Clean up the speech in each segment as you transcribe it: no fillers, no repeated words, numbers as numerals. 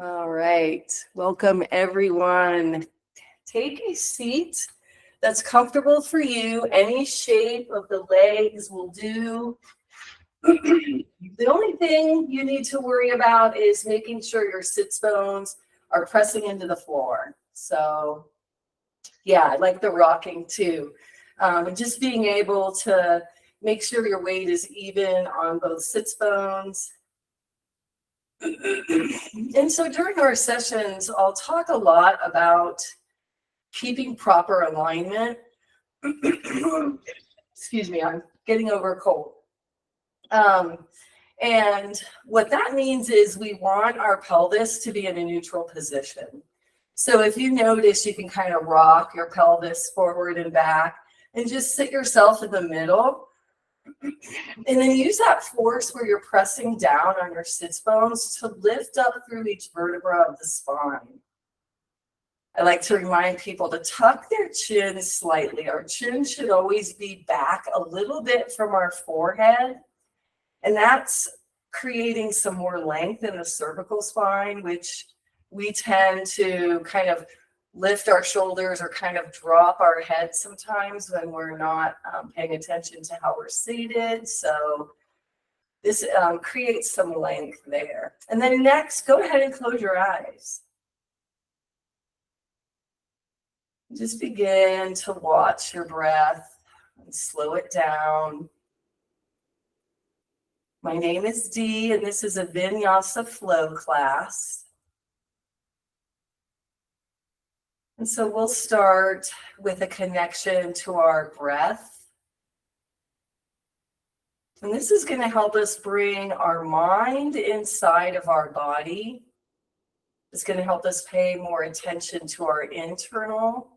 All right. Welcome, everyone. Take a seat that's comfortable for you. Any shape of the legs will do. The only thing you need to worry about is making sure your sits bones are pressing into the floor. So, yeah, I like the rocking too. And just being able to make sure your weight is even on both sits bones. And so during our sessions, I'll talk a lot about keeping proper alignment. Excuse me, I'm getting over a cold. And what that means is we want our pelvis to be in a neutral position. So if you notice, you can kind of rock your pelvis forward and back and just sit yourself in the middle. And then use that force where you're pressing down on your sits bones to lift up through each vertebra of the spine. I like to remind people to tuck their chin slightly. Our chin should always be back a little bit from our forehead. And that's creating some more length in the cervical spine, which we tend to kind of lift our shoulders or kind of drop our head sometimes when we're not paying attention to how we're seated. So this creates some length there. And then next, go ahead and close your eyes. Just begin to watch your breath and slow it down. My name is Dee, and this is a Vinyasa flow class. And so we'll start with a connection to our breath. And this is going to help us bring our mind inside of our body. It's going to help us pay more attention to our internal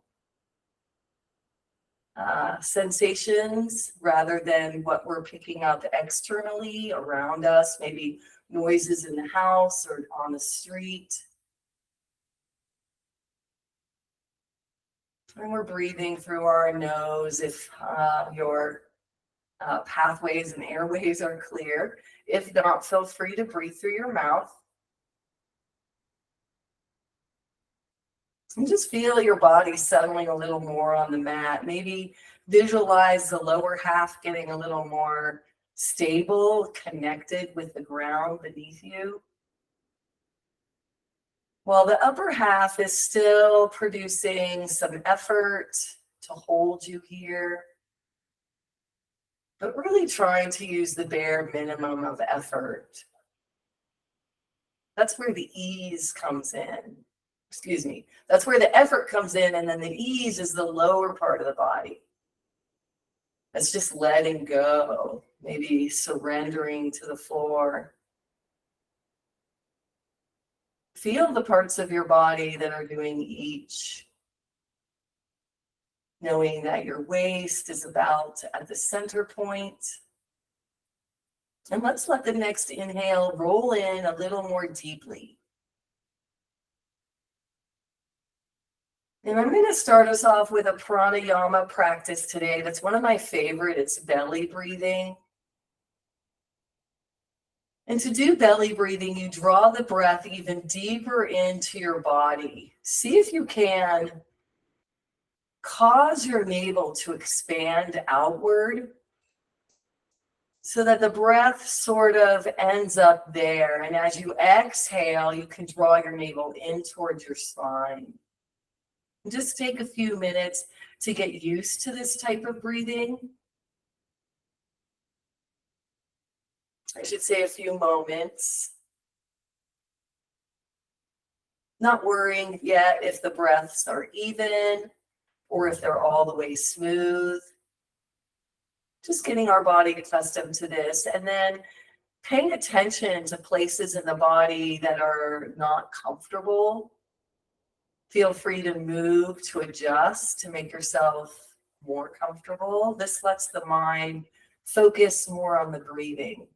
sensations rather than what we're picking up externally around us, maybe noises in the house or on the street. And we're breathing through our nose if your pathways and airways are clear. If not, feel free to breathe through your mouth. And just feel your body settling a little more on the mat. Maybe visualize the lower half getting a little more stable, connected with the ground beneath you. While the upper half is still producing some effort to hold you here, but really trying to use the bare minimum of effort. That's where the ease comes in. Excuse me. That's where the effort comes in, and then the ease is the lower part of the body. It's just letting go, maybe surrendering to the floor. Feel the parts of your body that are doing each. Knowing that your waist is about at the center point. And let's let the next inhale roll in a little more deeply. And I'm going to start us off with a pranayama practice today. That's one of my favorite. It's belly breathing. And to do belly breathing, you draw the breath even deeper into your body. See if you can cause your navel to expand outward so that the breath sort of ends up there. And as you exhale, you can draw your navel in towards your spine. And just take a few minutes to get used to this type of breathing. I should say a few moments. Not worrying yet if the breaths are even or if they're all the way smooth. Just getting our body accustomed to this, and then paying attention to places in the body that are not comfortable. Feel free to move, to adjust, to make yourself more comfortable. This lets the mind focus more on the breathing.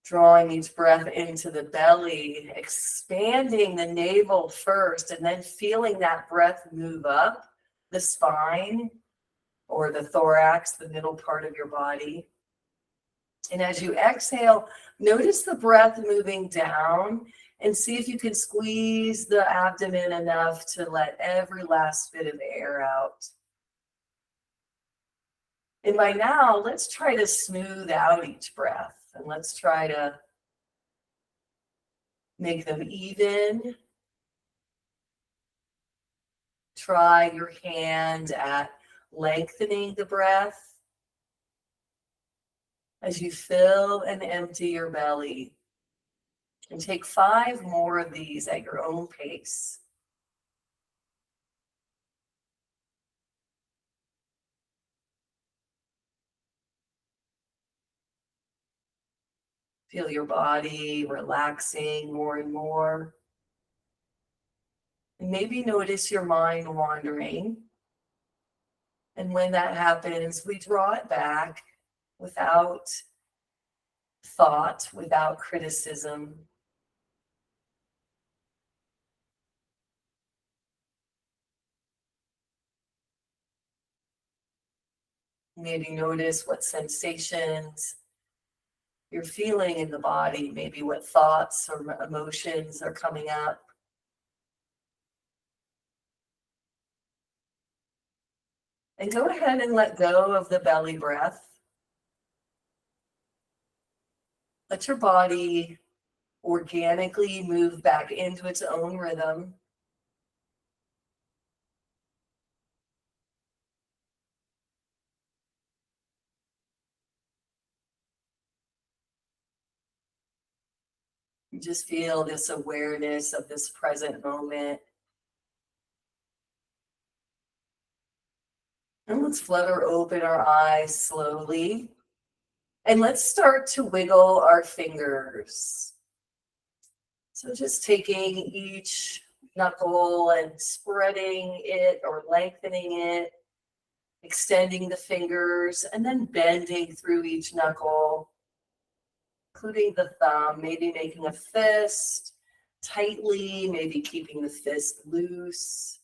Drawing each breath into the belly, expanding the navel first, and then feeling that breath move up the spine or the thorax, the middle part of your body. And as you exhale, notice the breath moving down and see if you can squeeze the abdomen enough to let every last bit of air out. And by now, let's try to smooth out each breath, and let's try to make them even. Try your hand at lengthening the breath as you fill and empty your belly. And take 5 more of these at your own pace. Feel your body relaxing more and more. And maybe notice your mind wandering. And when that happens, we draw it back without thought, without criticism. Maybe notice what sensations you're feeling in the body, maybe what thoughts or emotions are coming up. And go ahead and let go of the belly breath. Let your body organically move back into its own rhythm. You just feel this awareness of this present moment. And let's flutter open our eyes slowly. And let's start to wiggle our fingers. So just taking each knuckle and spreading it or lengthening it, extending the fingers, and then bending through each knuckle, including the thumb, maybe making a fist tightly, maybe keeping the fist loose.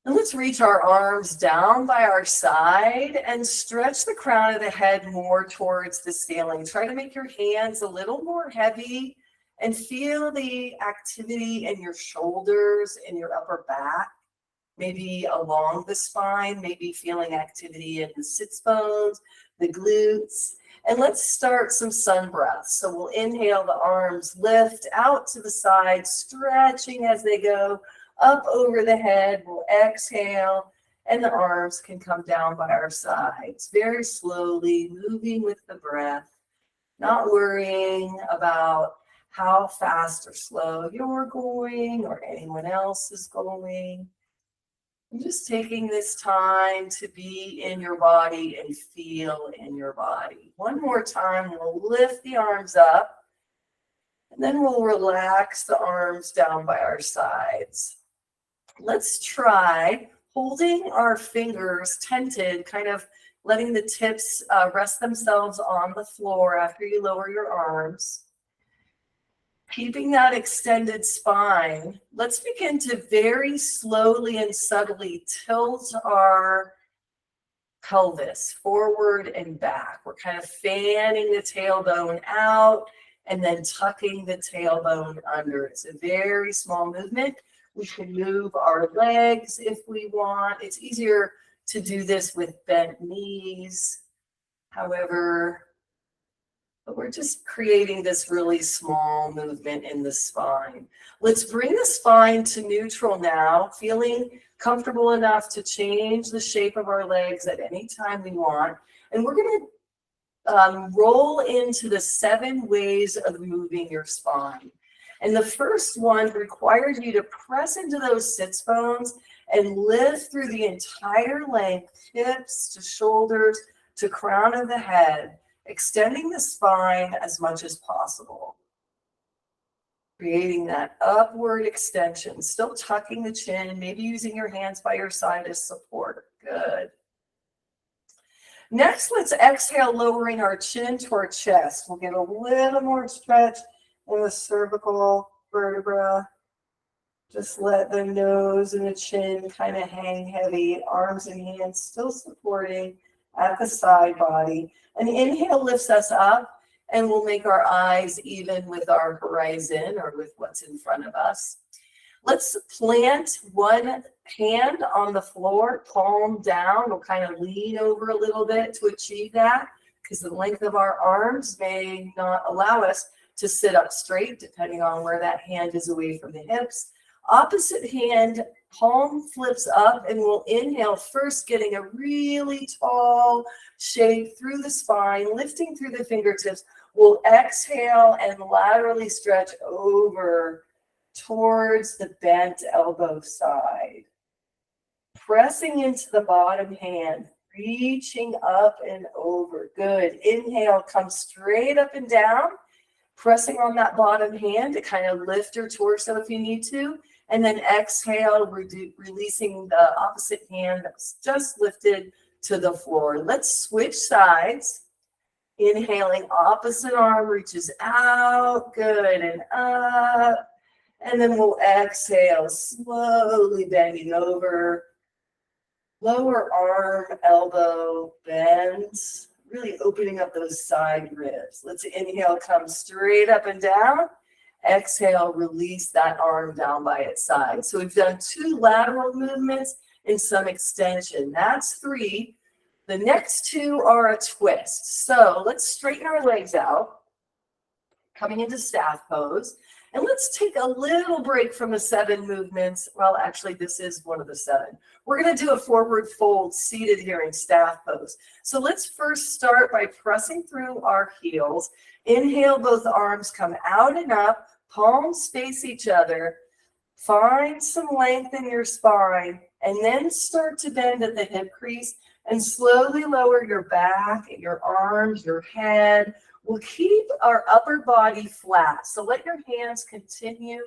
And let's reach our arms down by our side and stretch the crown of the head more towards the ceiling. Try to make your hands a little more heavy and feel the activity in your shoulders and your upper back, maybe along the spine, maybe feeling activity in the sits bones, the glutes. And let's start some sun breaths. So we'll inhale, the arms lift out to the side, stretching as they go up over the head. We'll exhale, and the arms can come down by our sides, very slowly, moving with the breath, not worrying about how fast or slow you're going or anyone else is going. And just taking this time to be in your body and feel in your body. One more time, we'll lift the arms up, and then we'll relax the arms down by our sides. Let's try holding our fingers tented, kind of letting the tips rest themselves on the floor after you lower your arms. Keeping that extended spine, let's begin to very slowly and subtly tilt our pelvis forward and back. We're kind of fanning the tailbone out and then tucking the tailbone under. It's a very small movement. We can move our legs if we want. It's easier to do this with bent knees. However, but we're just creating this really small movement in the spine. Let's bring the spine to neutral now, feeling comfortable enough to change the shape of our legs at any time we want. And we're going to roll into the 7 ways of moving your spine. And the first one requires you to press into those sits bones and lift through the entire length, hips to shoulders to crown of the head, extending the spine as much as possible. Creating that upward extension, still tucking the chin, maybe using your hands by your side as support. Good. Next, let's exhale, lowering our chin to our chest. We'll get a little more stretch in the cervical vertebra. Just let the nose and the chin kind of hang heavy, arms and hands still supporting at the side body. An inhale lifts us up and we'll make our eyes even with our horizon or with what's in front of us. Let's plant one hand on the floor, palm down. We'll kind of lean over a little bit to achieve that because the length of our arms may not allow us to sit up straight depending on where that hand is away from the hips. Opposite hand, palm flips up and we'll inhale first, getting a really tall shape through the spine, lifting through the fingertips. We'll exhale and laterally stretch over towards the bent elbow side. Pressing into the bottom hand, reaching up and over. Good. Inhale, come straight up and down, pressing on that bottom hand to kind of lift your torso if you need to. And then exhale, releasing the opposite hand that was just lifted to the floor. Let's switch sides. Inhaling, opposite arm reaches out. Good. And up. And then we'll exhale, slowly bending over. Lower arm, elbow bends, really opening up those side ribs. Let's inhale, come straight up and down. Exhale, release that arm down by its side. So we've done 2 lateral movements and some extension. That's 3. The next 2 are a twist. So let's straighten our legs out, coming into staff pose. And let's take a little break from the 7 movements. Well, actually, this is one of the 7. We're going to do a forward fold seated here in staff pose. So let's first start by pressing through our heels. Inhale, both arms come out and up, palms face each other. Find some length in your spine, and then start to bend at the hip crease and slowly lower your back, your arms, your head. We'll keep our upper body flat. So let your hands continue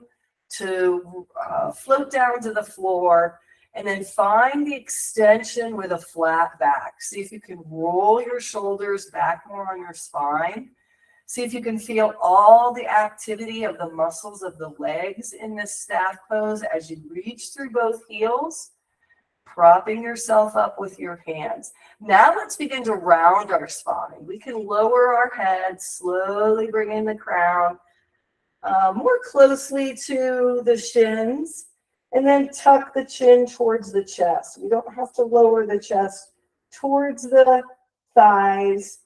to float down to the floor, and then find the extension with a flat back. See if you can roll your shoulders back more on your spine. See if you can feel all the activity of the muscles of the legs in this staff pose as you reach through both heels, propping yourself up with your hands. Now let's begin to round our spine. We can lower our head, slowly bring in the crown more closely to the shins, and then tuck the chin towards the chest. We don't have to lower the chest towards the thighs.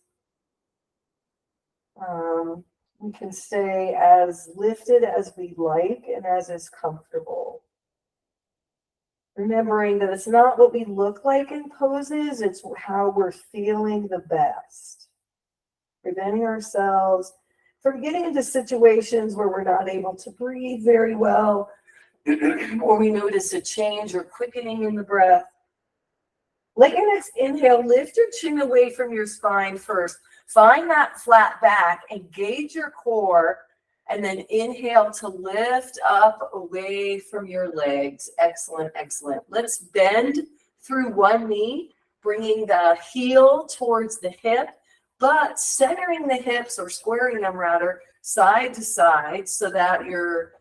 We can stay as lifted as we like and as is comfortable. Remembering that it's not what we look like in poses, it's how we're feeling the best. Preventing ourselves from getting into situations where we're not able to breathe very well, or we notice a change or quickening in the breath. Let your next inhale, lift your chin away from your spine first. Find that flat back, engage your core, and then inhale to lift up away from your legs. Excellent, excellent. Let's bend through one knee, bringing the heel towards the hip, but centering the hips, or squaring them rather, side to side, so that you're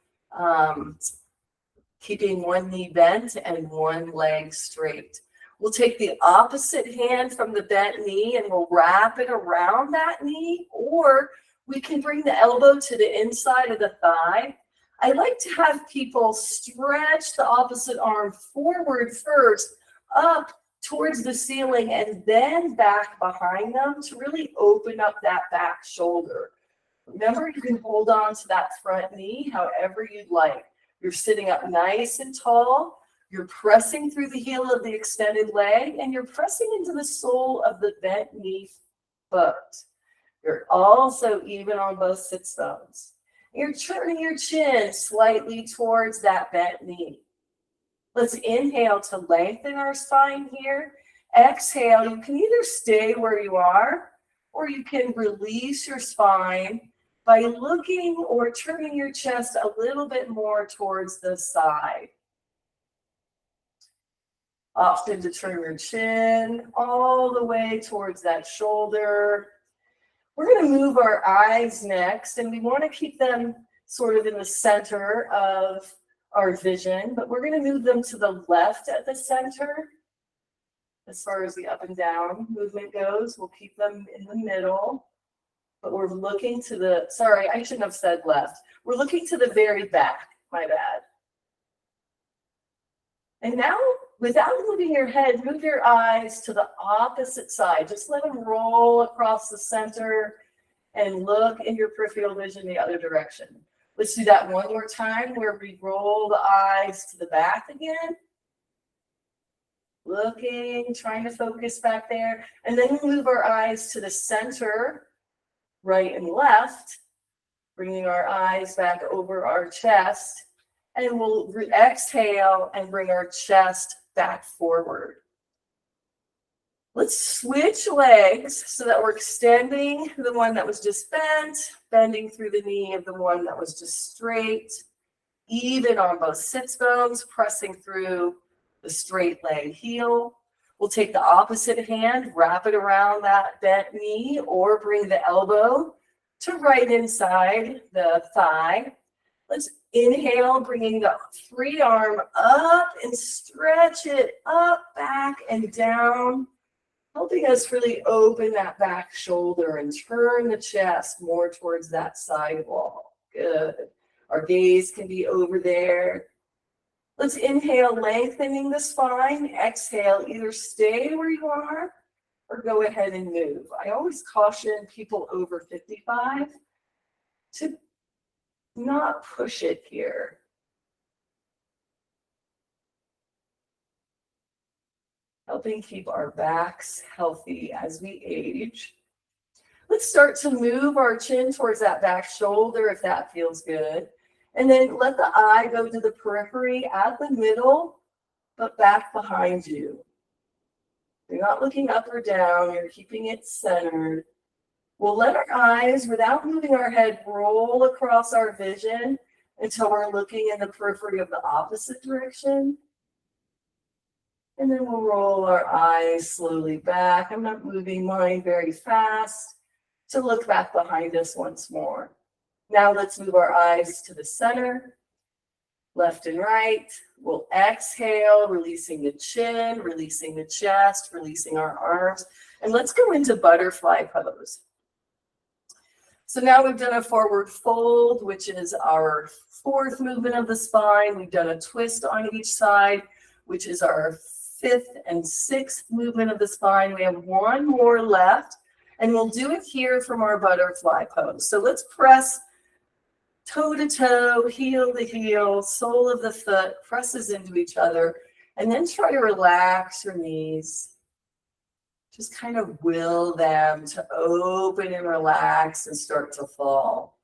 keeping one knee bent and one leg straight. We'll take the opposite hand from the bent knee and we'll wrap it around that knee, or we can bring the elbow to the inside of the thigh. I like to have people stretch the opposite arm forward first, up towards the ceiling, and then back behind them to really open up that back shoulder. Remember, you can hold on to that front knee however you'd like. You're sitting up nice and tall. You're pressing through the heel of the extended leg, and you're pressing into the sole of the bent knee foot. You're also even on both sit bones. You're turning your chin slightly towards that bent knee. Let's inhale to lengthen our spine here. Exhale, you can either stay where you are, or you can release your spine by looking or turning your chest a little bit more towards the side. Option to turn your chin all the way towards that shoulder. We're going to move our eyes next, and we want to keep them sort of in the center of our vision, but we're going to move them to the left at the center. as far as the up and down movement goes. We'll keep them in the middle, but we're looking to the, sorry, I shouldn't have said left. We're looking to the very back, my bad. And now, without moving your head, move your eyes to the opposite side. Just let them roll across the center and look in your peripheral vision the other direction. Let's do that one more time where we roll the eyes to the back again. Looking, trying to focus back there. And then we move our eyes to the center, right and left, bringing our eyes back over our chest. And we'll exhale and bring our chest back forward. Let's switch legs so that we're extending the one that was just bent, bending through the knee of the one that was just straight, even on both sits bones, pressing through the straight leg heel. We'll take the opposite hand, wrap it around that bent knee, or bring the elbow to right inside the thigh. Let's inhale, bringing the free arm up and stretch it up, back, and down, helping us really open that back shoulder and turn the chest more towards that side wall. Good. Our gaze can be over there. Let's inhale, lengthening the spine. Exhale, either stay where you are or go ahead and move. I always caution people over 55 to not push it here. Helping keep our backs healthy as we age. Let's start to move our chin towards that back shoulder if that feels good. And then let the eye go to the periphery at the middle, but back behind you. You're not looking up or down, you're keeping it centered. We'll let our eyes, without moving our head, roll across our vision until we're looking in the periphery of the opposite direction. And then we'll roll our eyes slowly back. I'm not moving mine very fast to look back behind us once more. Now let's move our eyes to the center, left and right. We'll exhale, releasing the chin, releasing the chest, releasing our arms. And let's go into butterfly pose. So now we've done a forward fold, which is our fourth movement of the spine. We've done a twist on each side, which is our fifth and sixth movement of the spine. We have one more left, and we'll do it here from our butterfly pose. So let's press toe to toe, heel to heel, sole of the foot presses into each other, and then try to relax your knees. Just kind of will them to open and relax and start to fall.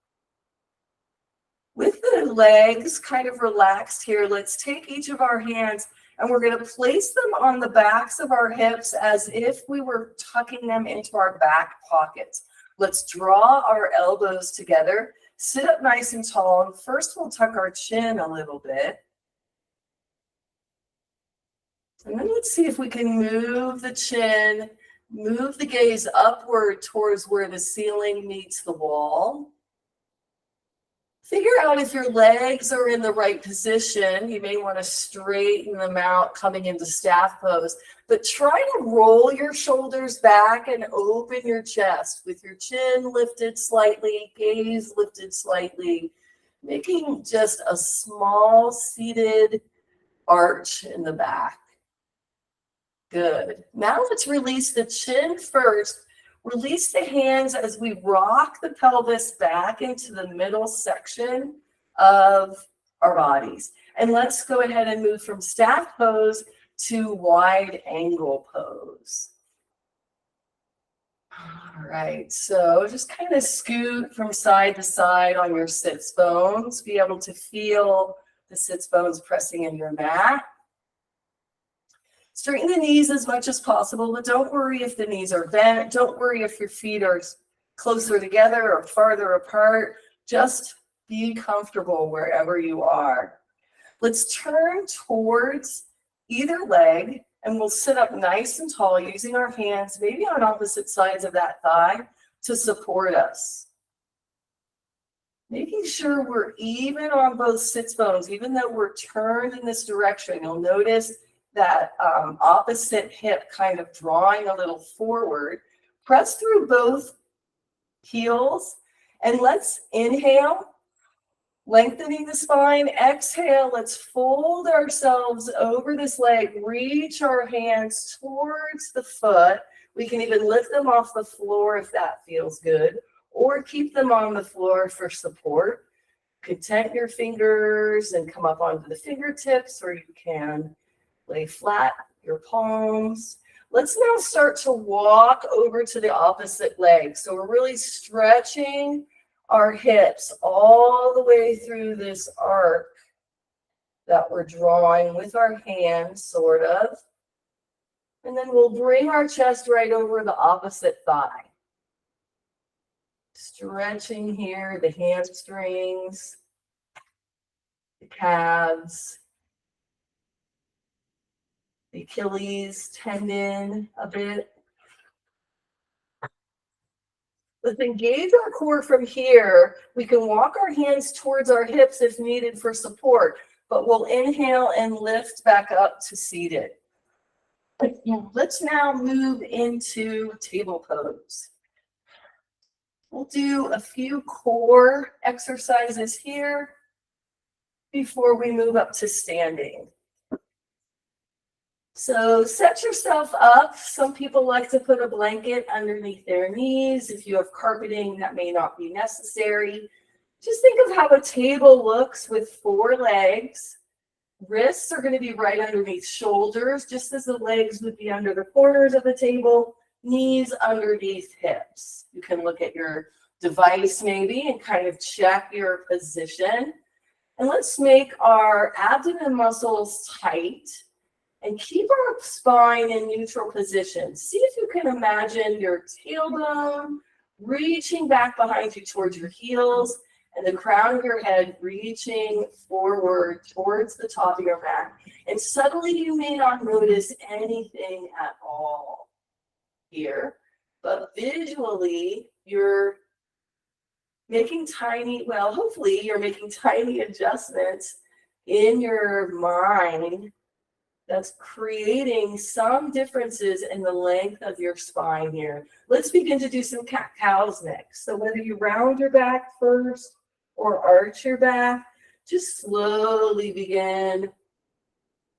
With the legs kind of relaxed here, let's take each of our hands and we're going to place them on the backs of our hips as if we were tucking them into our back pockets. Let's draw our elbows together, sit up nice and tall, and first we'll tuck our chin a little bit. And then let's see if we can move the chin, move the gaze upward towards where the ceiling meets the wall. Figure out if your legs are in the right position. You may want to straighten them out coming into staff pose, but try to roll your shoulders back and open your chest with your chin lifted slightly, gaze lifted slightly, making just a small seated arch in the back. Good. Now let's release the chin first. Release the hands as we rock the pelvis back into the middle section of our bodies. And let's go ahead and move from staff pose to wide angle pose. All right, so just kind of scoot from side to side on your sits bones. Be able to feel the sits bones pressing in your mat. Straighten the knees as much as possible, but don't worry if the knees are bent. Don't worry if your feet are closer together or farther apart. Just be comfortable wherever you are. Let's turn towards either leg, and we'll sit up nice and tall using our hands, maybe on opposite sides of that thigh, to support us. Making sure we're even on both sits bones, even though we're turned in this direction. You'll notice that opposite hip kind of drawing a little forward. Press through both heels, and let's inhale, lengthening the spine. Exhale, let's fold ourselves over this leg, reach our hands towards the foot. We can even lift them off the floor if that feels good, or keep them on the floor for support. Content your fingers and come up onto the fingertips, or you can lay flat your palms. Let's now start to walk over to the opposite leg. So we're really stretching our hips all the way through this arc that we're drawing with our hands, sort of. And then we'll bring our chest right over the opposite thigh. Stretching here, the hamstrings, the calves, the Achilles tendon a bit. Let's engage our core from here. We can walk our hands towards our hips if needed for support, but we'll inhale and lift back up to seated. Let's now move into table pose. We'll do a few core exercises here before we move up to standing. So set yourself up. Some people like to put a blanket underneath their knees. If you have carpeting, that may not be necessary. Just think of how a table looks with 4 legs. Wrists are going to be right underneath shoulders, just as the legs would be under the corners of the table. Knees underneath hips. You can look at your device maybe and kind of check your position. And let's make our abdomen muscles tight and keep our spine in neutral position. See if you can imagine your tailbone reaching back behind you towards your heels and the crown of your head reaching forward towards the top of your back. And suddenly you may not notice anything at all here, but visually you're making tiny, well, hopefully you're making tiny adjustments in your mind that's creating some differences in the length of your spine here. Let's begin to do some cat-cows next. So whether you round your back first or arch your back, just slowly begin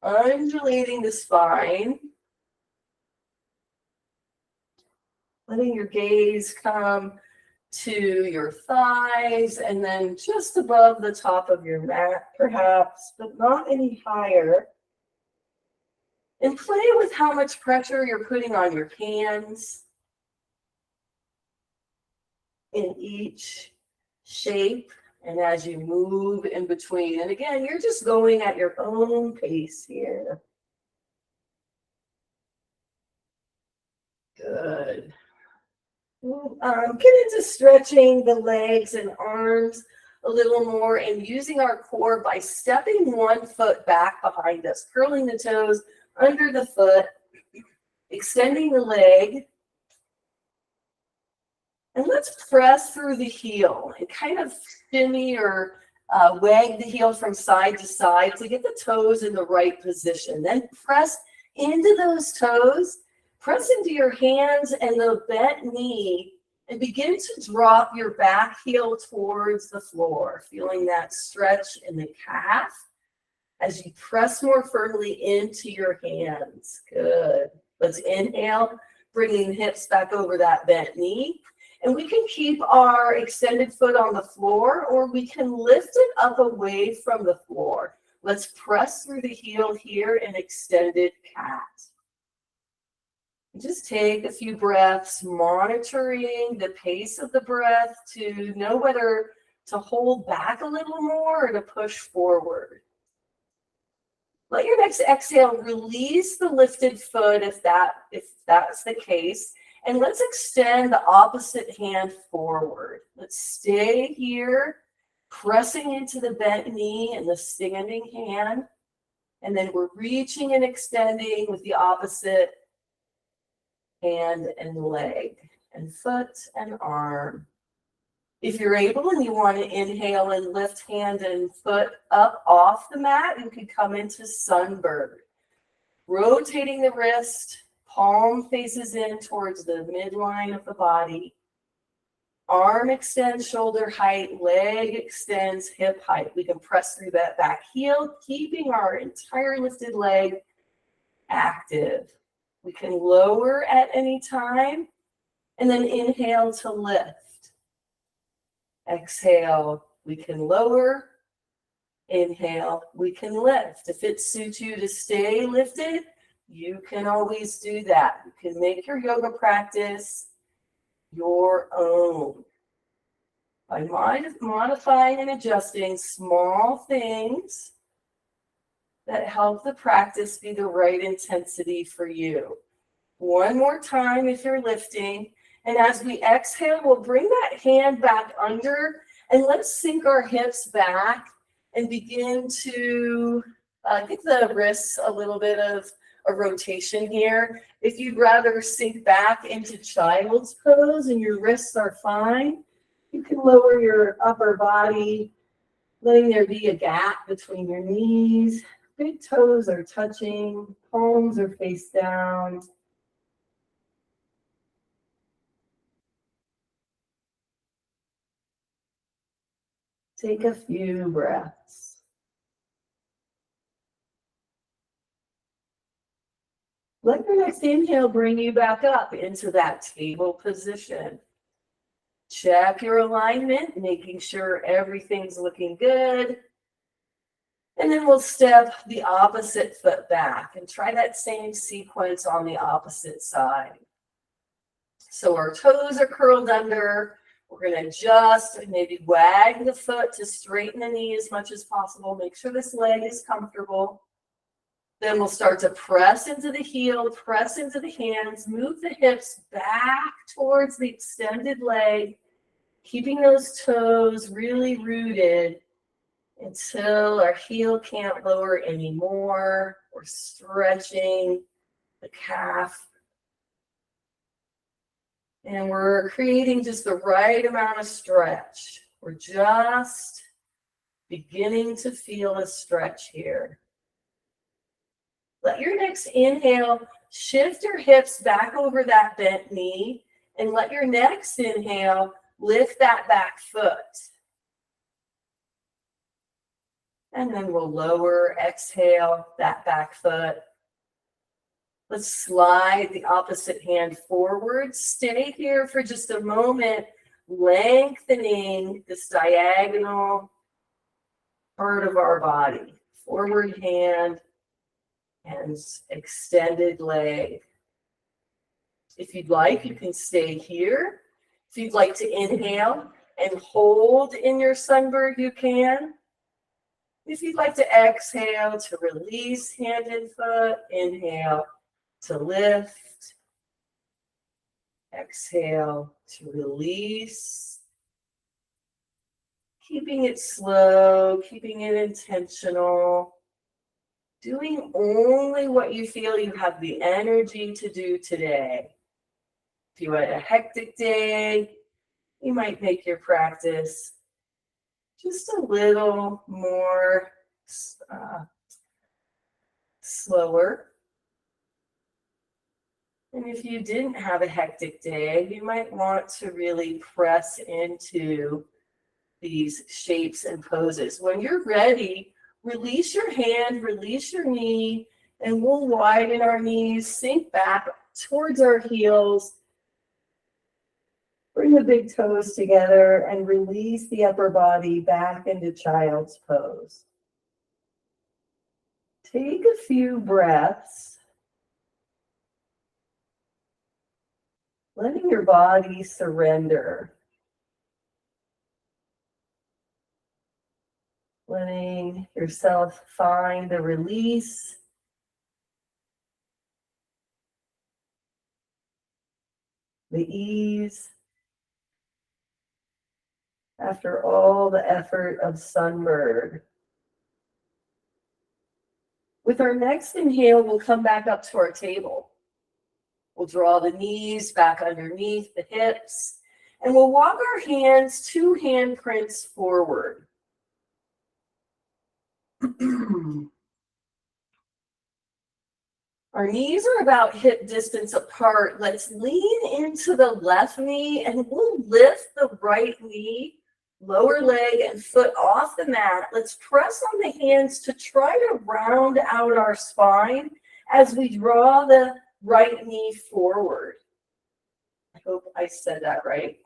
undulating the spine. Letting your gaze come to your thighs and then just above the top of your mat, perhaps, but not any higher. And play with how much pressure you're putting on your hands in each shape and as you move in between. And again, you're just going at your own pace here. Good. Get into stretching the legs and arms a little more and using our core by stepping one foot back behind us, curling the toes under the foot, extending the leg. And let's press through the heel and kind of shimmy or wag the heel from side to side to get the toes in the right position. Then press into those toes, press into your hands and the bent knee, and begin to drop your back heel towards the floor, feeling that stretch in the calf as you press more firmly into your hands. Good. Let's inhale, bringing the hips back over that bent knee. And we can keep our extended foot on the floor, or we can lift it up away from the floor. Let's press through the heel here in extended cat. Just take a few breaths, monitoring the pace of the breath to know whether to hold back a little more or to push forward. Let your next exhale release the lifted foot if that's the case. And let's extend the opposite hand forward. Let's stay here, pressing into the bent knee and the standing hand. And then we're reaching and extending with the opposite hand and leg and foot and arm. If you're able and you want to inhale and lift hand and foot up off the mat, you can come into sunbird. Rotating the wrist, palm faces in towards the midline of the body. Arm extends shoulder height, leg extends hip height. We can press through that back heel, keeping our entire lifted leg active. We can lower at any time, and then inhale to lift. Exhale, we can lower. Inhale, we can lift. If it suits you to stay lifted, you can always do that. You can make your yoga practice your own by modifying and adjusting small things that help the practice be the right intensity for you. One more time if you're lifting. And as we exhale, we'll bring that hand back under and let's sink our hips back and begin to give the wrists a little bit of a rotation here. If you'd rather sink back into child's pose and your wrists are fine, you can lower your upper body, letting there be a gap between your knees. Big toes are touching, palms are face down. Take a few breaths. Let your next inhale bring you back up into that table position. Check your alignment, making sure everything's looking good. And then we'll step the opposite foot back and try that same sequence on the opposite side. So our toes are curled under. We're going to adjust and maybe wag the foot to straighten the knee as much as possible. Make sure this leg is comfortable. Then we'll start to press into the heel, press into the hands, move the hips back towards the extended leg, keeping those toes really rooted until our heel can't lower anymore. We're stretching the calf. And we're creating just the right amount of stretch. We're just beginning to feel a stretch here. Let your next inhale shift your hips back over that bent knee, and let your next inhale lift that back foot. And then we'll lower, exhale that back foot. Let's slide the opposite hand forward. Stay here for just a moment, lengthening this diagonal part of our body. Forward hand and extended leg. If you'd like, you can stay here. If you'd like to inhale and hold in your sunbird, you can. If you'd like to exhale to release hand and foot, inhale to lift, exhale to release. Keeping it slow, keeping it intentional. Doing only what you feel you have the energy to do today. If you had a hectic day, you might make your practice just a little more slower. And if you didn't have a hectic day, you might want to really press into these shapes and poses. When you're ready, release your hand, release your knee, and we'll widen our knees, sink back towards our heels. Bring the big toes together and release the upper body back into child's pose. Take a few breaths, letting your body surrender. Letting yourself find the release. The ease. After all the effort of sunbird. With our next inhale, we'll come back up to our table. We'll draw the knees back underneath the hips, and we'll walk our hands 2 handprints forward. Our knees are about hip distance apart. Let's lean into the left knee and we'll lift the right knee, lower leg and foot off the mat. Let's press on the hands to try to round out our spine as we draw the right knee forward. I hope I said that right.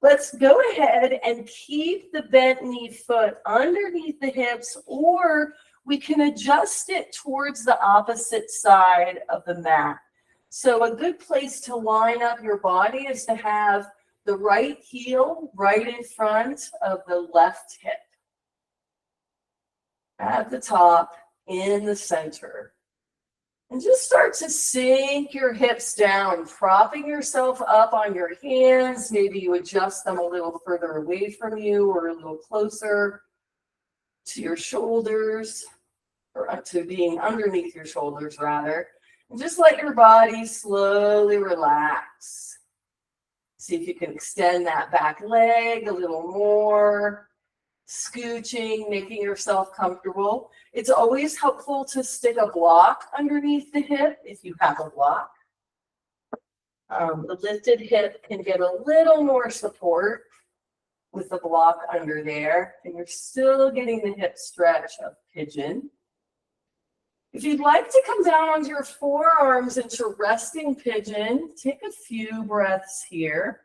Let's go ahead and keep the bent knee foot underneath the hips, or we can adjust it towards the opposite side of the mat. So a good place to line up your body is to have the right heel right in front of the left hip. At the top, in the center. And just start to sink your hips down, propping yourself up on your hands. Maybe you adjust them a little further away from you or a little closer to your shoulders, or to being underneath your shoulders rather. And just let your body slowly relax. See if you can extend that back leg a little more. Scooching, making yourself comfortable. It's always helpful to stick a block underneath the hip if you have a block. The lifted hip can get a little more support with the block under there, and you're still getting the hip stretch of pigeon. If you'd like to come down onto your forearms into resting pigeon, take a few breaths here.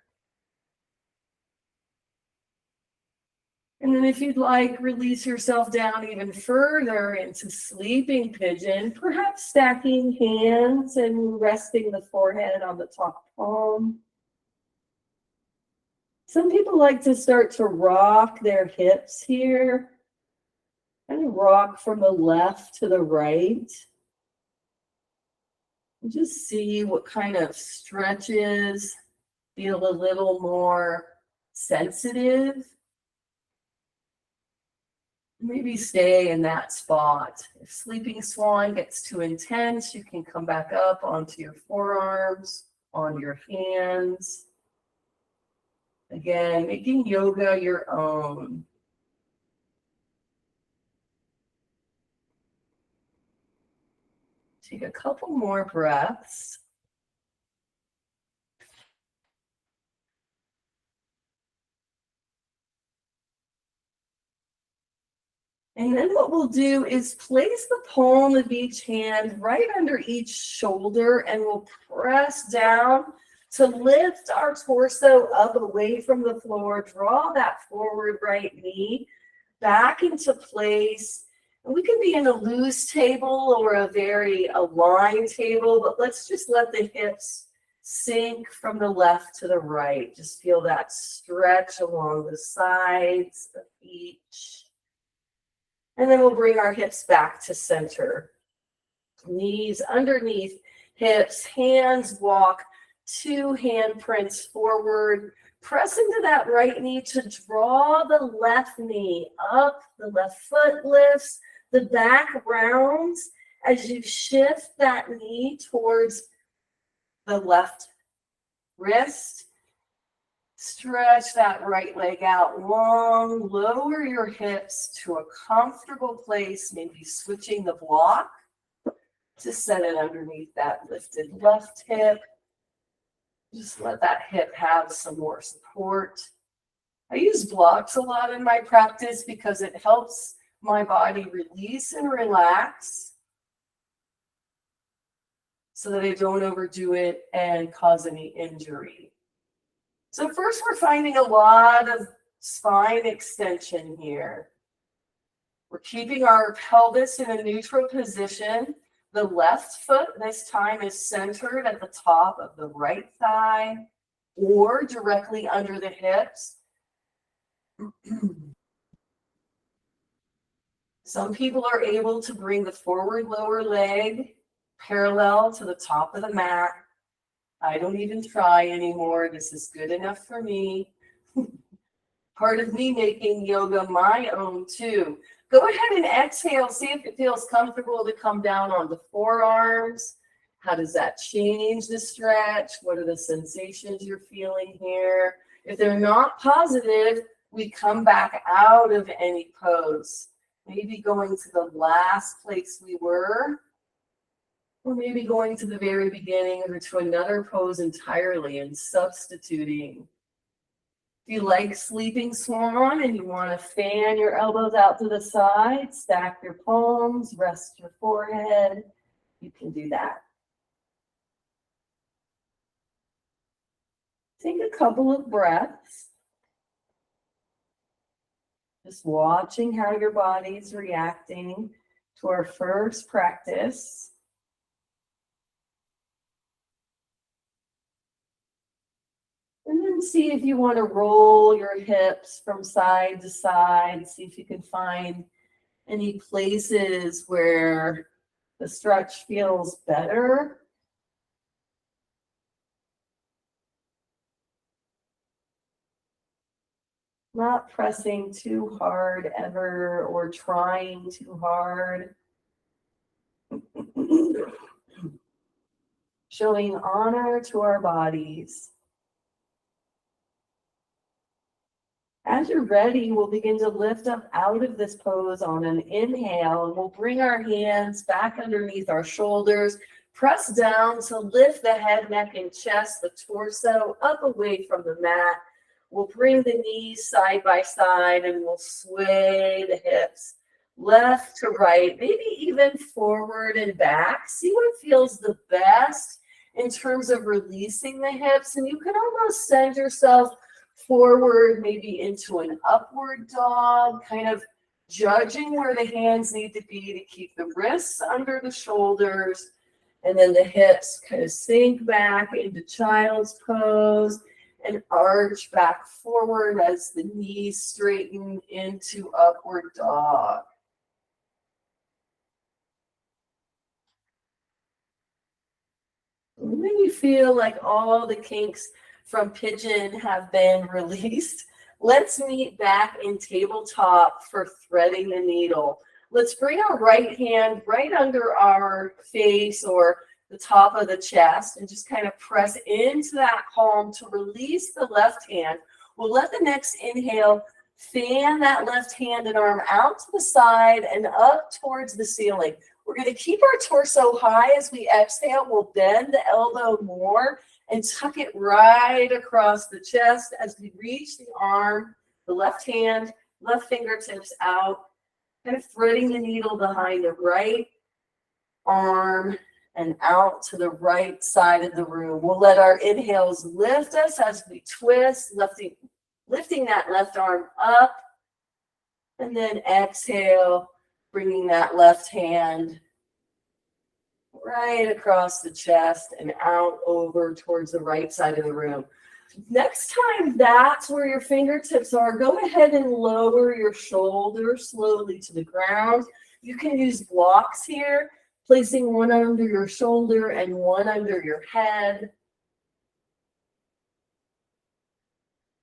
And then if you'd like, release yourself down even further into sleeping pigeon, perhaps stacking hands and resting the forehead on the top palm. Some people like to start to rock their hips here, and rock from the left to the right. And just see what kind of stretches feel a little more sensitive. Maybe stay in that spot. If sleeping swan gets too intense, you can come back up onto your forearms, on your hands. Again, making yoga your own. Take a couple more breaths. And then what we'll do is place the palm of each hand right under each shoulder, and we'll press down to lift our torso up away from the floor. Draw that forward right knee back into place. And we can be in a loose table or a very aligned table, but let's just let the hips sink from the left to the right. Just feel that stretch along the sides of each. And then we'll bring our hips back to center. Knees underneath hips, hands walk 2 handprints forward. Press into that right knee to draw the left knee up. The left foot lifts, the back rounds as you shift that knee towards the left wrist. Stretch that right leg out long, lower your hips to a comfortable place, maybe switching the block to set it underneath that lifted left hip. Just let that hip have some more support. I use blocks a lot in my practice because it helps my body release and relax so that I don't overdo it and cause any injury. So first, we're finding a lot of spine extension here. We're keeping our pelvis in a neutral position. The left foot this time is centered at the top of the right thigh or directly under the hips. Some people are able to bring the forward lower leg parallel to the top of the mat. I don't even try anymore. This is good enough for me. Part of me making yoga my own too. Go ahead and exhale. See if it feels comfortable to come down on the forearms. How does that change the stretch? What are the sensations you're feeling here? If they're not positive, we come back out of any pose. Maybe going to the last place we were Or maybe going to the very beginning or to another pose entirely and substituting. If you like sleeping swan and you want to fan your elbows out to the side, stack your palms, rest your forehead, you can do that. Take a couple of breaths. Just watching how your body's reacting to our first practice. And then see if you want to roll your hips from side to side. See if you can find any places where the stretch feels better. Not pressing too hard ever or trying too hard. Showing honor to our bodies. As you're ready, we'll begin to lift up out of this pose on an inhale, and we'll bring our hands back underneath our shoulders, press down to lift the head, neck, and chest, the torso up away from the mat. We'll bring the knees side by side, and we'll sway the hips left to right, maybe even forward and back. See what feels the best in terms of releasing the hips, and you can almost send yourself forward, maybe into an upward dog, kind of judging where the hands need to be to keep the wrists under the shoulders, and then the hips kind of sink back into child's pose and arch back forward as the knees straighten into upward dog. And when you feel like all the kinks from pigeon have been released, let's meet back in tabletop for threading the needle. Let's bring our right hand right under our face or the top of the chest and just kind of press into that palm to release the left hand. We'll let the next inhale fan that left hand and arm out to the side and up towards the ceiling. We're going to keep our torso high as we exhale. We'll bend the elbow more and tuck it right across the chest as we reach the arm, the left hand, left fingertips out, kind of threading the needle behind the right arm and out to the right side of the room. We'll let our inhales lift us as we twist, lifting that left arm up, and then exhale, bringing that left hand right across the chest and out over towards the right side of the room. Next time that's where your fingertips are, go ahead and lower your shoulders slowly to the ground. You can use blocks here, placing one under your shoulder and one under your head.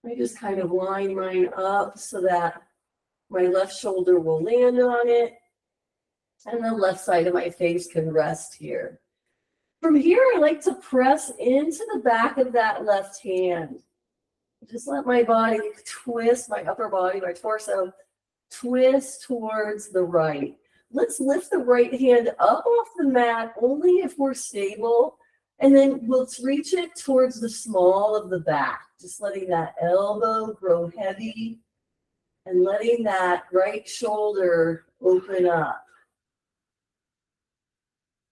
I just kind of line mine up so that my left shoulder will land on it and the left side of my face can rest here. From here, I like to press into the back of that left hand. Just let my body twist, my upper body, my torso, twist towards the right. Let's lift the right hand up off the mat only if we're stable, and then we'll reach it towards the small of the back, just letting that elbow grow heavy and letting that right shoulder open up.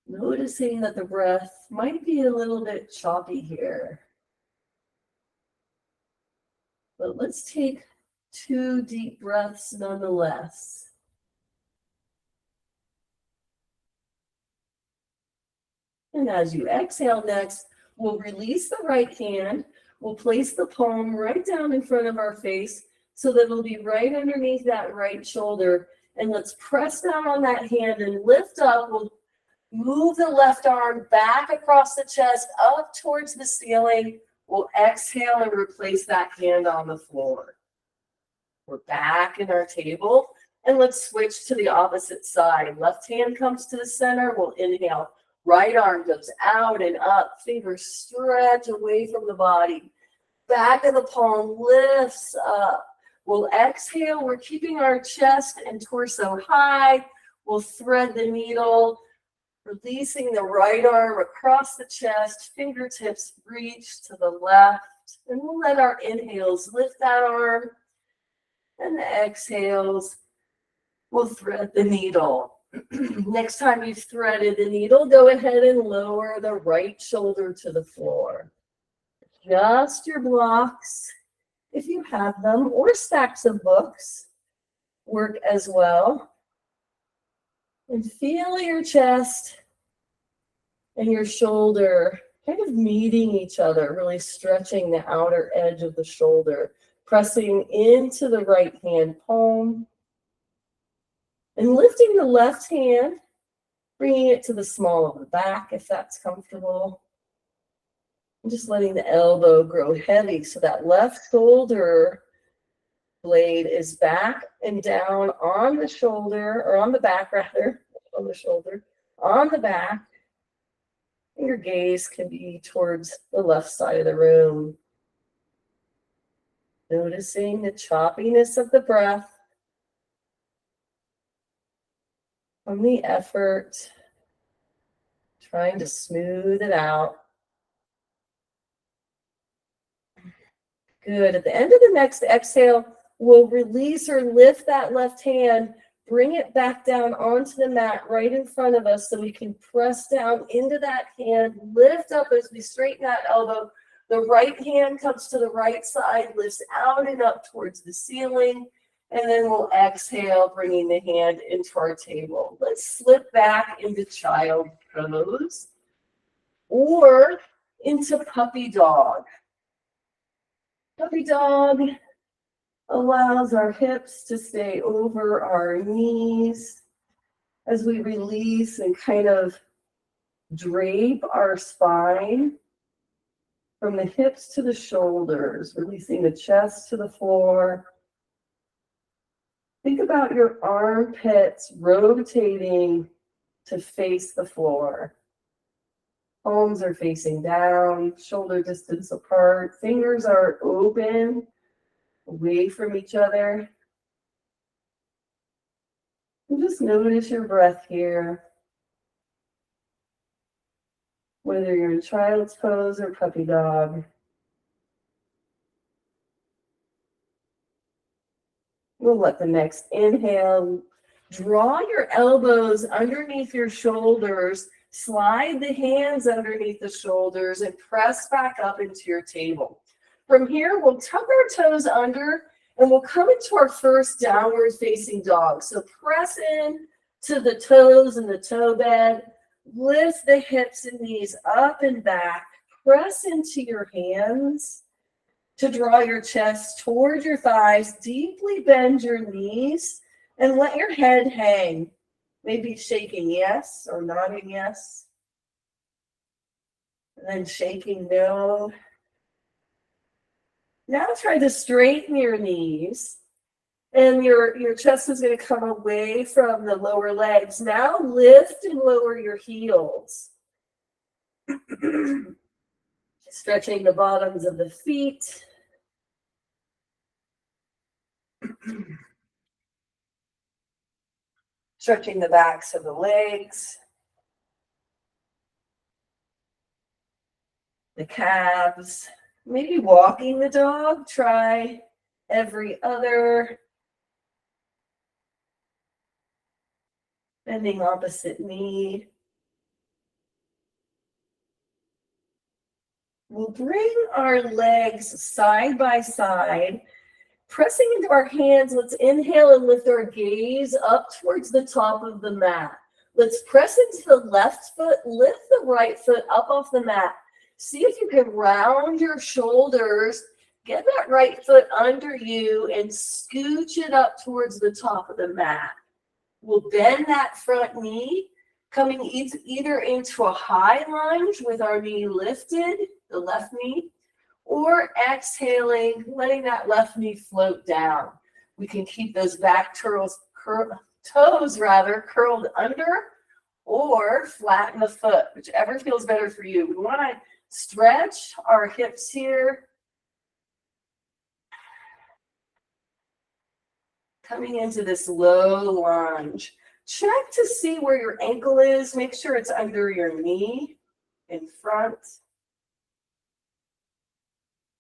Noticing that the breath might be a little bit choppy here. But let's take 2 deep breaths nonetheless. And as you exhale next, we'll release the right hand. We'll place the palm right down in front of our face so that it'll be right underneath that right shoulder. And let's press down on that hand and lift up. We'll move the left arm back across the chest, up towards the ceiling. We'll exhale and replace that hand on the floor. We're back in our table, and let's switch to the opposite side. Left hand comes to the center. We'll inhale. Right arm goes out and up. Fingers stretch away from the body. Back of the palm lifts up. We'll exhale. We're keeping our chest and torso high. We'll thread the needle. Releasing the right arm across the chest, fingertips reach to the left. And we'll let our inhales lift that arm. And the exhales, we'll thread the needle. Next time you've threaded the needle, go ahead and lower the right shoulder to the floor. Adjust your blocks if you have them, or stacks of books work as well. And feel your chest and your shoulder kind of meeting each other, really stretching the outer edge of the shoulder, pressing into the right hand palm, and lifting the left hand, bringing it to the small of the back if that's comfortable. And just letting the elbow grow heavy so that left shoulder blade is back and down on the shoulder, or on the back rather, on the shoulder, on the back. And your gaze can be towards the left side of the room. Noticing the choppiness of the breath from the effort, trying to smooth it out. Good. At the end of the next exhale, we'll release or lift that left hand, bring it back down onto the mat right in front of us so we can press down into that hand, lift up as we straighten that elbow. The right hand comes to the right side, lifts out and up towards the ceiling, and then we'll exhale, bringing the hand into our table. Let's slip back into child pose or into puppy dog. Puppy dog allows our hips to stay over our knees as we release and kind of drape our spine from the hips to the shoulders, releasing the chest to the floor. Think about your armpits rotating to face the floor. Palms are facing down, shoulder distance apart, fingers are open, away from each other. And just notice your breath here. Whether you're in child's pose or puppy dog. We'll let the next inhale. Draw your elbows underneath your shoulders. Slide the hands underneath the shoulders and press back up into your table. From here, we'll tuck our toes under and we'll come into our first downward facing dog. So press in to the toes and the toe bed. Lift the hips and knees up and back. Press into your hands to draw your chest towards your thighs. Deeply bend your knees and let your head hang. Maybe shaking yes or nodding yes. And then shaking no. Now try to straighten your knees. And your chest is going to come away from the lower legs. Now lift and lower your heels. Stretching the bottoms of the feet. Stretching the backs of the legs. The calves. Maybe walking the dog. Try every other. Bending opposite knee. We'll bring our legs side by side, pressing into our hands. Let's inhale and lift our gaze up towards the top of the mat. Let's press into the left foot, lift the right foot up off the mat. See if you can round your shoulders, get that right foot under you and scooch it up towards the top of the mat. We'll bend that front knee, coming either into a high lunge with our knee lifted, the left knee, or exhaling, letting that left knee float down. We can keep those back toes curled under or flatten the foot, whichever feels better for you. We want to stretch our hips here. Coming into this low lunge. Check to see where your ankle is. Make sure it's under your knee in front.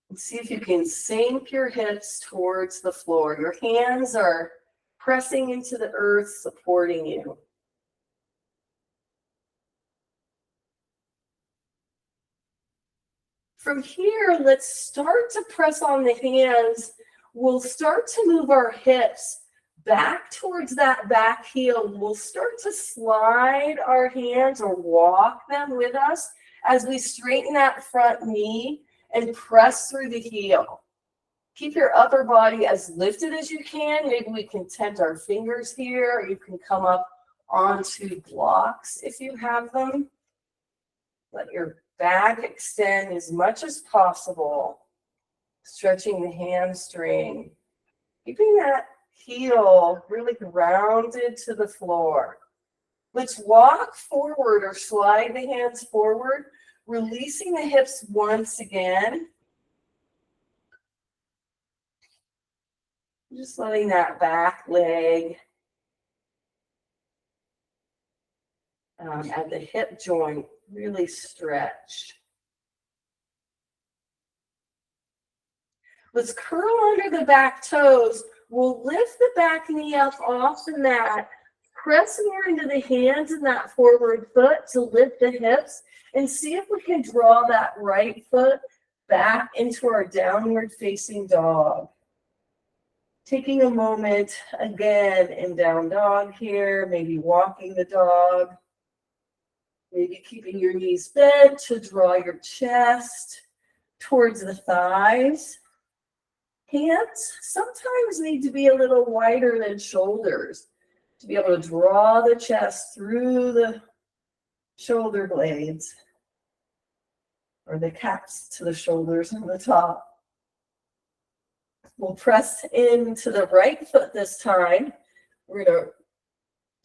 And see if you can sink your hips towards the floor. Your hands are pressing into the earth, supporting you. From here, let's start to press on the hands. We'll start to move our hips back towards that back heel. We'll start to slide our hands or walk them with us as we straighten that front knee and press through the heel. Keep your upper body as lifted as you can. Maybe we can tent our fingers here. Or you can come up onto blocks if you have them. Let your back extend as much as possible. Stretching the hamstring. Keeping that heel really grounded to the floor. Let's walk forward or slide the hands forward, releasing the hips once again. Just letting that back leg at the hip joint really stretch. Let's curl under the back toes. We'll lift the back knee up off the mat, press more into the hands and that forward foot to lift the hips, and see if we can draw that right foot back into our downward facing dog. Taking a moment again in down dog here, maybe walking the dog, maybe keeping your knees bent to draw your chest towards the thighs. Hands sometimes need to be a little wider than shoulders to be able to draw the chest through the shoulder blades or the caps to the shoulders on the top. We'll press into the right foot this time. We're going to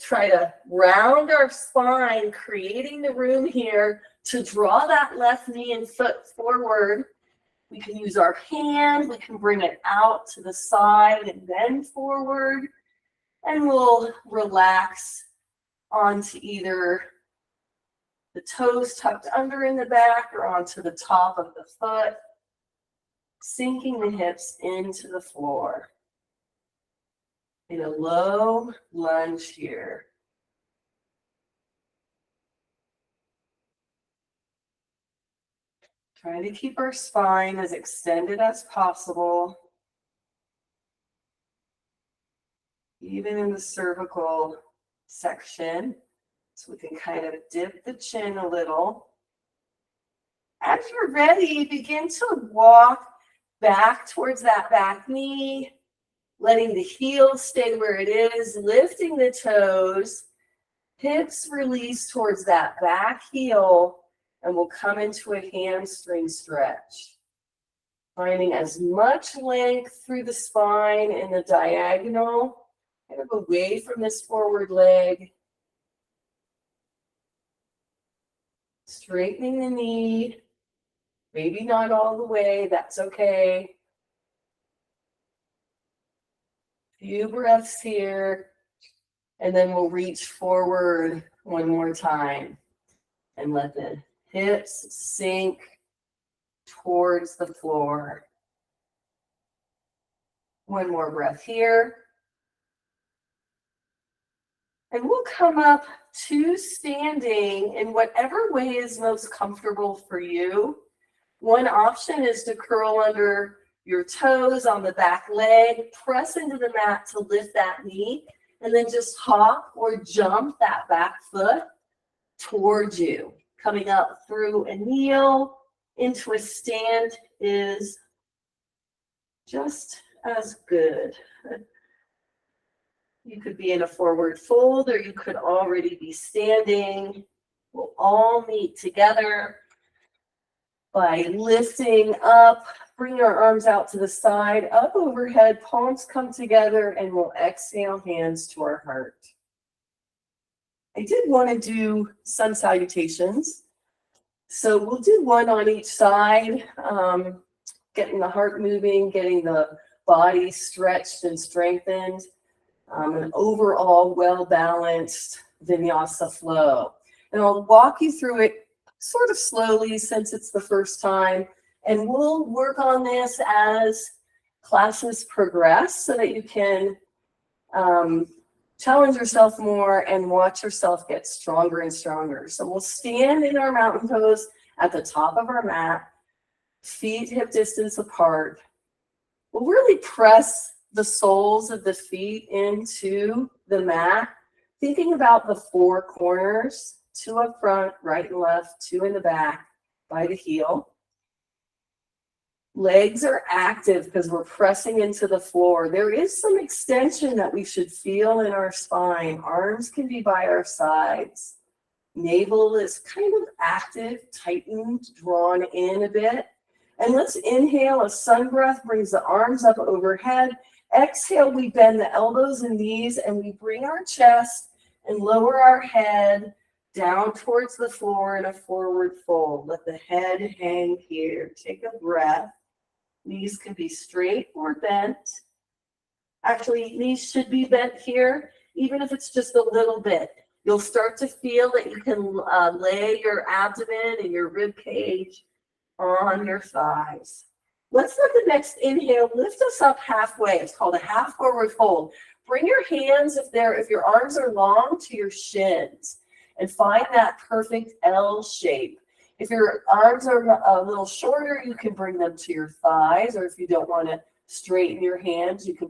try to round our spine, creating the room here to draw that left knee and foot forward. We can use our hand, we can bring it out to the side and then forward, and we'll relax onto either the toes tucked under in the back or onto the top of the foot, sinking the hips into the floor. In a low lunge here. Trying to keep our spine as extended as possible. Even in the cervical section. So we can kind of dip the chin a little. As you're ready, begin to walk back towards that back knee, letting the heel stay where it is, lifting the toes, hips release towards that back heel, and we'll come into a hamstring stretch. Finding as much length through the spine in the diagonal, kind of away from this forward leg. Straightening the knee, maybe not all the way, that's okay. Few breaths here, and then we'll reach forward one more time and let the hips sink towards the floor. One more breath here. And we'll come up to standing in whatever way is most comfortable for you. One option is to curl under your toes on the back leg, press into the mat to lift that knee, and then just hop or jump that back foot towards you. Coming up through a kneel into a stand is just as good. You could be in a forward fold, or you could already be standing. We'll all meet together by lifting up, bring our arms out to the side, up overhead, palms come together, and we'll exhale, hands to our heart. I did want to do sun salutations. So we'll do one on each side, getting the heart moving, getting the body stretched and strengthened. an overall well-balanced Vinyasa flow. And I'll walk you through it sort of slowly since it's the first time, and we'll work on this as classes progress so that you can challenge yourself more and watch yourself get stronger and stronger. So we'll stand in our mountain pose at the top of our mat, feet hip distance apart. We'll really press the soles of the feet into the mat, thinking about the four corners, 2 up front, right and left, 2 in the back by the heel. Legs are active because we're pressing into the floor. There is some extension that we should feel in our spine. Arms can be by our sides. Navel is kind of active, tightened, drawn in a bit. And let's inhale, a sun breath brings the arms up overhead. Exhale, we bend the elbows and knees and we bring our chest and lower our head down towards the floor in a forward fold. Let the head hang here. Take a breath. Knees can be straight or bent. Actually, knees should be bent here, even if it's just a little bit. You'll start to feel that you can lay your abdomen and your rib cage on your thighs. Let's let the next inhale lift us up halfway. It's called a half forward fold. Bring your hands, if your arms are long, to your shins and find that perfect L shape. If your arms are a little shorter, you can bring them to your thighs, or if you don't want to straighten your hands, you can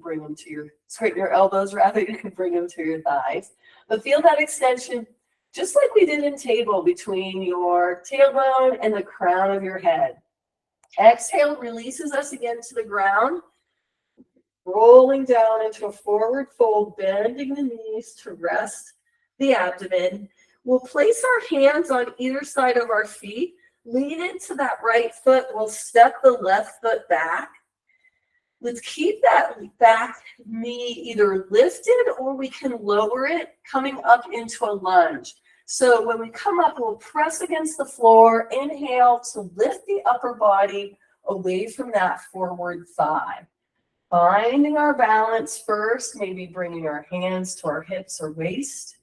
straighten your elbows rather, you can bring them to your thighs. But feel that extension, just like we did in table, between your tailbone and the crown of your head. Exhale releases us again to the ground, rolling down into a forward fold, bending the knees to rest the abdomen. We'll place our hands on either side of our feet, lean into that right foot. We'll step the left foot back. Let's keep that back knee either lifted or we can lower it, coming up into a lunge. So when we come up, we'll press against the floor, inhale to lift the upper body away from that forward thigh. Finding our balance first, maybe bringing our hands to our hips or waist.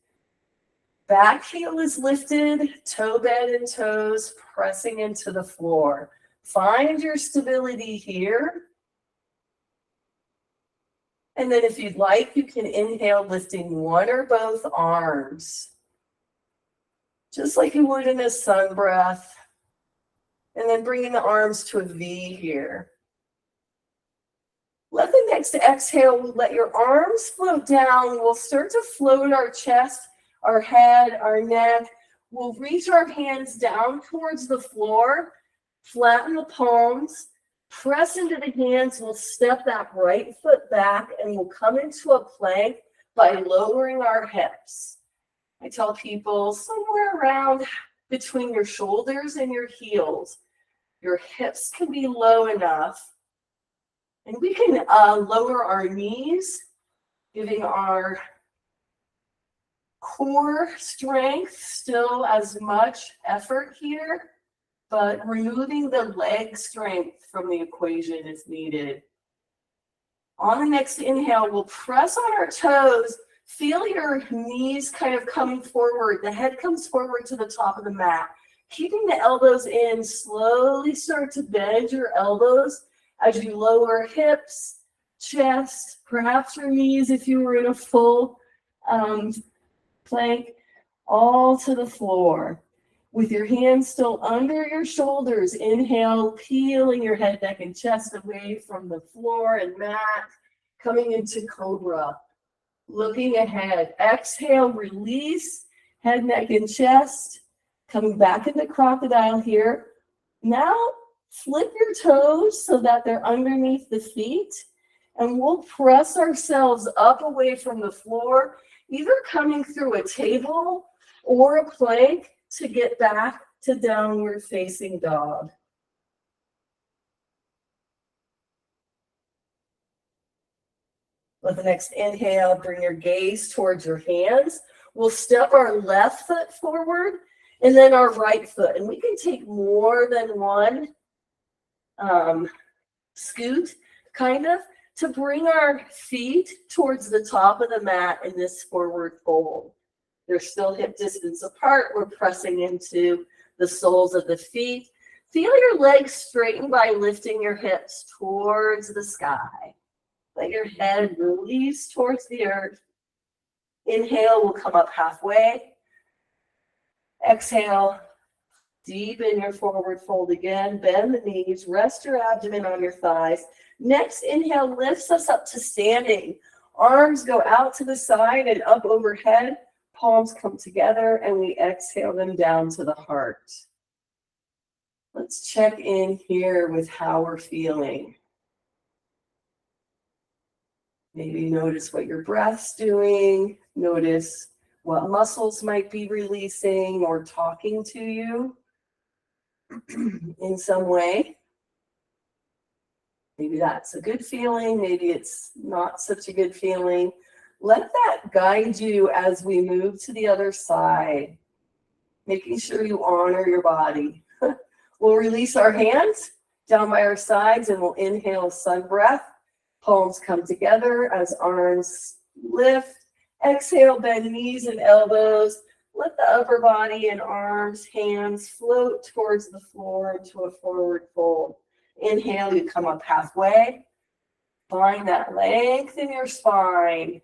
Back heel is lifted, toe bed and toes pressing into the floor. Find your stability here. And then if you'd like, you can inhale, lifting one or both arms, just like you would in a sun breath. And then bringing the arms to a V here. Let the next exhale, let your arms float down. We'll start to float our chest, our head, our neck. We'll reach our hands down towards the floor, flatten the palms, press into the hands. We'll step that right foot back and we'll come into a plank by lowering our hips. I tell people somewhere around between your shoulders and your heels, your hips can be low enough. And we can lower our knees, giving our core strength still as much effort here, but removing the leg strength from the equation if needed. On the next inhale, we'll press on our toes. Feel your knees kind of coming forward. The head comes forward to the top of the mat. Keeping the elbows in, slowly start to bend your elbows as you lower hips, chest, perhaps your knees if you were in a full plank, all to the floor. With your hands still under your shoulders, inhale, peeling your head, neck, and chest away from the floor and mat, coming into cobra. Looking ahead, exhale, release, head, neck, and chest, coming back into crocodile here. Now, flip your toes so that they're underneath the feet, and we'll press ourselves up away from the floor, either coming through a table or a plank to get back to downward facing dog. With the next inhale, bring your gaze towards your hands. We'll step our left foot forward and then our right foot. And we can take more than one scoot, kind of, to bring our feet towards the top of the mat in this forward fold. They're still hip distance apart. We're pressing into the soles of the feet. Feel your legs straighten by lifting your hips towards the sky. Let your head release towards the earth. Inhale, we'll come up halfway. Exhale, deepen your forward fold again. Bend the knees, rest your abdomen on your thighs. Next inhale lifts us up to standing. Arms go out to the side and up overhead. Palms come together and we exhale them down to the heart. Let's check in here with how we're feeling. Maybe notice what your breath's doing. Notice what muscles might be releasing or talking to you in some way. Maybe that's a good feeling. Maybe it's not such a good feeling. Let that guide you as we move to the other side, making sure you honor your body. We'll release our hands down by our sides and we'll inhale sun breath. Palms come together as arms lift. Exhale, bend knees and elbows. Let the upper body and arms, hands float towards the floor into a forward fold. Inhale, you come up halfway. Find that length in your spine.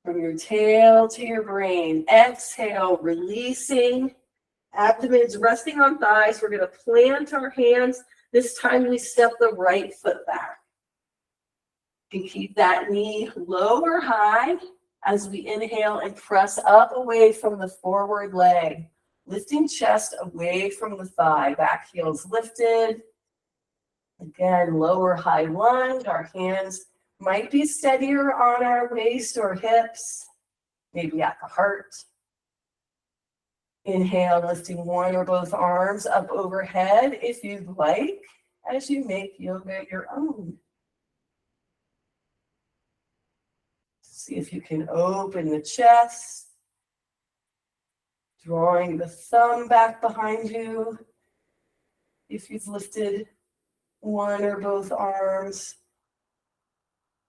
From your tail to your brain. Exhale, releasing. Abdomen's resting on thighs. We're going to plant our hands. This time we step the right foot back. And keep that knee low or high as we inhale and press up away from the forward leg. Lifting chest away from the thigh. Back heels lifted. Again, lower high lunge. Our hands might be steadier on our waist or hips. Maybe at the heart. Inhale, lifting one or both arms up overhead if you'd like, as you make yoga your own. See if you can open the chest, drawing the thumb back behind you. If you've lifted one or both arms.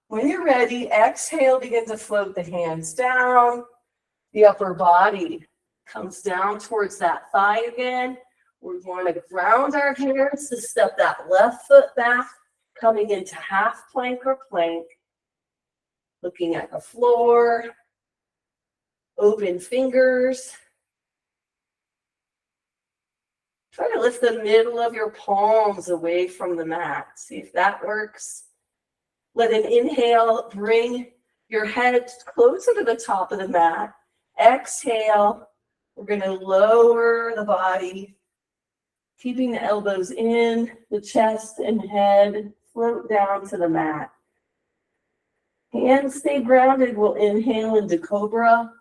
When you're ready, exhale, begin to float the hands down. The upper body comes down towards that thigh again. We want to ground our hands to step that left foot back, coming into half plank or plank. Looking at the floor. Open fingers. Try to lift the middle of your palms away from the mat. See if that works. Let an inhale bring your head closer to the top of the mat. Exhale. We're going to lower the body, keeping the elbows in, the chest and head float down to the mat. Hands stay grounded. We'll inhale into Cobra,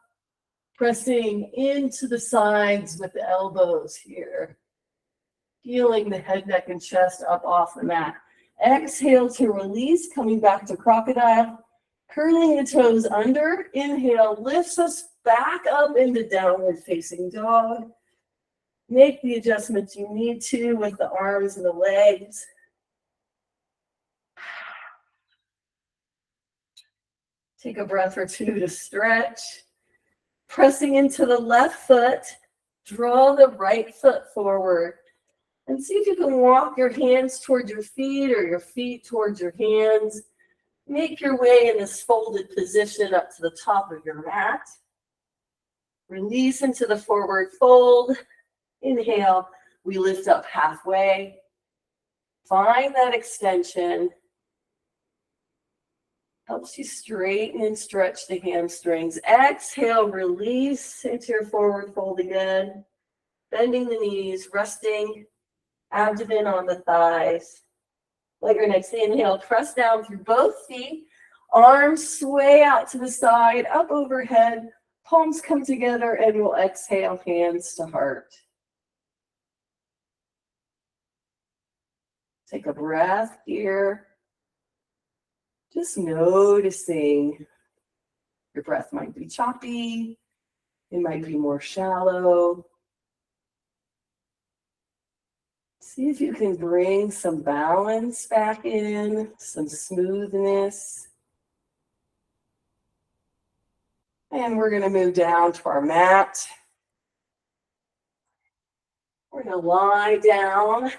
pressing into the sides with the elbows here. Feeling the head, neck, and chest up off the mat. Exhale to release, coming back to Crocodile. Curling the toes under. Inhale lifts us back up into downward facing dog. Make the adjustments you need to with the arms and the legs. Take a breath or two to stretch. Pressing into the left foot, draw the right foot forward. And see if you can walk your hands towards your feet or your feet towards your hands. Make your way in this folded position up to the top of your mat. Release into the forward fold. Inhale, we lift up halfway. Find that extension. Helps you straighten and stretch the hamstrings. Exhale, release into your forward fold again. Bending the knees, resting abdomen on the thighs. Let your next inhale press down through both feet. Arms sway out to the side, up overhead. Palms come together and we'll exhale, hands to heart. Take a breath here. Just noticing your breath might be choppy. It might be more shallow. See if you can bring some balance back in, some smoothness. And we're going to move down to our mat. We're going to lie down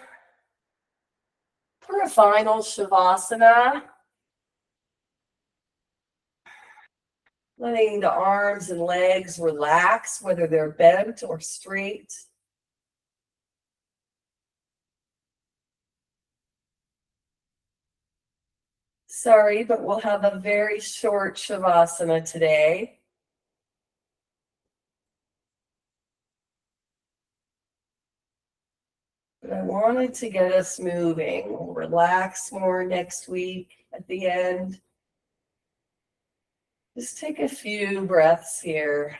for a final Shavasana. Letting the arms and legs relax, whether they're bent or straight. Sorry, but we'll have a very short Shavasana today. But I wanted to get us moving. We'll relax more next week at the end. Just take a few breaths here.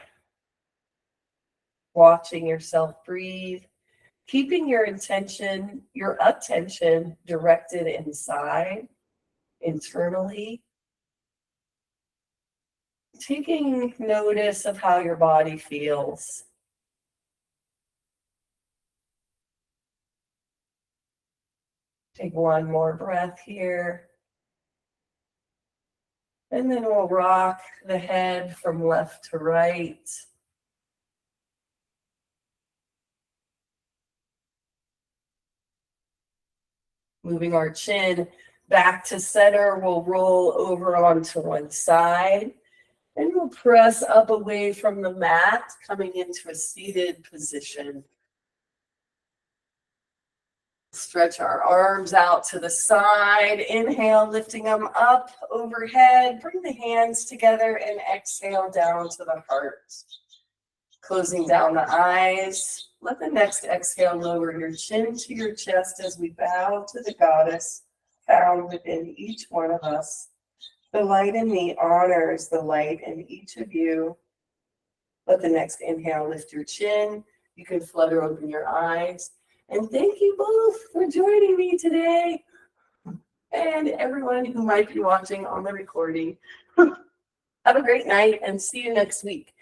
Watching yourself breathe. Keeping your attention directed inside, internally. Taking notice of how your body feels. Take one more breath here. And then we'll rock the head from left to right. Moving our chin back to center, we'll roll over onto one side. And we'll press up away from the mat, coming into a seated position. Stretch our arms out to the side. Inhale, lifting them up overhead. Bring the hands together and exhale down to the heart. Closing down the eyes. Let the next exhale lower your chin to your chest as we bow to the goddess found within each one of us. The light in me honors the light in each of you. Let the next inhale lift your chin. You can flutter open your eyes. And thank you both for joining me today. And everyone who might be watching on the recording. Have a great night and see you next week.